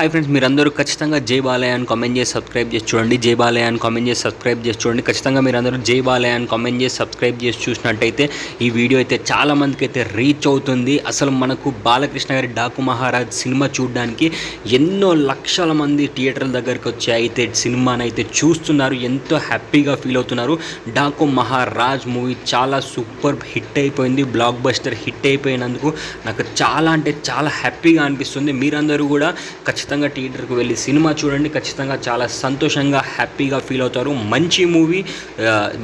Hi friends, మీరందరూ ఖచ్చితంగా జై బాలయ్య అని కామెంట్ చేసి సబ్స్క్రైబ్ చేసి చూడండి. జై బాలయ్య అని కామెంట్ చేసి సబ్స్క్రైబ్ చేసి చూడండి. ఖచ్చితంగా మీరందరూ జై బాలయ్య అని కామెంట్ చేసి సబ్స్క్రైబ్ చేసి చూసినట్టయితే ఈ వీడియో అయితే చాలా మందికి అయితే రీచ్ అవుతుంది. అసలు మనకు బాలకృష్ణ గారి డాకు మహారాజ్ సినిమా చూడడానికి ఎన్నో లక్షల మంది థియేటర్ల దగ్గరికి వచ్చి అయితే సినిమాని అయితే చూస్తున్నారు. ఎంతో హ్యాపీగా ఫీల్ అవుతున్నారు. డాకు మహారాజ్ మూవీ చాలా సూపర్ హిట్ అయిపోయింది. బ్లాక్ బస్టర్ హిట్ అయిపోయినందుకు నాకు చాలా అంటే చాలా హ్యాపీగా అనిపిస్తుంది. మీరందరూ కూడా ఖచ్చితంగా థియేటర్కి వెళ్ళి సినిమా చూడండి. ఖచ్చితంగా చాలా సంతోషంగా హ్యాపీగా ఫీల్ అవుతారు. మంచి మూవీ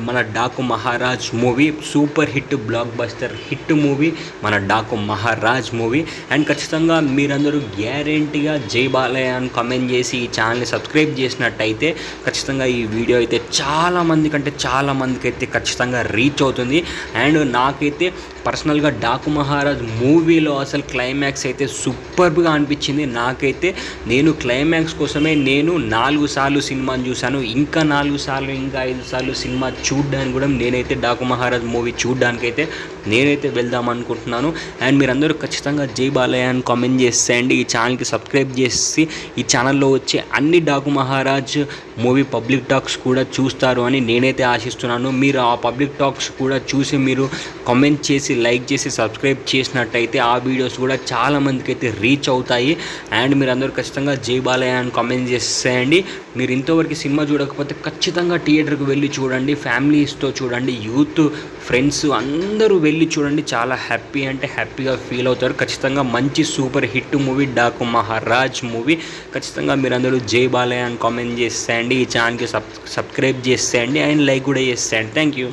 మన Daaku Maharaj movie, super hit block buster hit movie మన డాకు మహారాజ్ మూవీ. అండ్ ఖచ్చితంగా మీరందరూ గ్యారెంటీగా జై బాలయ్య అని కామెంట్ చేసి ఈ ఛానల్ని సబ్స్క్రైబ్ చేసినట్టయితే ఖచ్చితంగా ఈ వీడియో అయితే చాలా మందికి అయితే ఖచ్చితంగా రీచ్ అవుతుంది. అండ్ నాకైతే పర్సనల్గా డాకు మహారాజ్ మూవీలో అసలు క్లైమాక్స్ అయితే సూపర్గా అనిపించింది. నాకైతే నేను క్లైమాక్స్ కోసమే నేను 4 సార్లు సినిమాని చూశాను. ఇంకా 4 సార్లు ఇంకా 5 సార్లు సినిమా చూడడానికి కూడా నేనైతే డాకు మహారాజ్ మూవీ చూడడానికైతే నేనైతే వెళ్దాం అనుకుంటున్నాను. అండ్ మీరందరూ ఖచ్చితంగా జై బాలయ్య అని కామెంట్ చేసేయండి. ఈ ఛానల్కి సబ్స్క్రైబ్ చేసి ఈ ఛానల్లో వచ్చే అన్ని Daaku Maharaj movie public talks కూడా చూస్తారు అని నేనైతే ఆశిస్తున్నాను. మీరు ఆ పబ్లిక్ టాక్స్ కూడా చూసి మీరు కామెంట్ చేసి లైక్ చేసి సబ్స్క్రైబ్ చేసినట్టయితే ఆ వీడియోస్ కూడా చాలా మందికి అయితే రీచ్ అవుతాయి. అండ్ మీరందరూ ఖచ్చితంగా జై బాలయ్య అని కామెంట్ చేసేయండి. మీరు ఇంతవరకు సినిమా చూడకపోతే ఖచ్చితంగా థియేటర్కి వెళ్ళి చూడండి. ఫ్యామిలీస్తో చూడండి, యూత్ ఫ్రెండ్స్ అందరూ వెళ్ళి చూడండి. చాలా హ్యాపీగా ఫీల్ అవుతారు. ఖచ్చితంగా మంచి super hit movie Daaku Maharaj movie. ఖచ్చితంగా మీరందరూ జై బాలయ్య అని కామెంట్ చేసేయండి. ఈ ఛానల్కి సబ్స్క్రైబ్ చేసేయండి అండ్ లైక్ కూడా చేసేయండి. Thank you.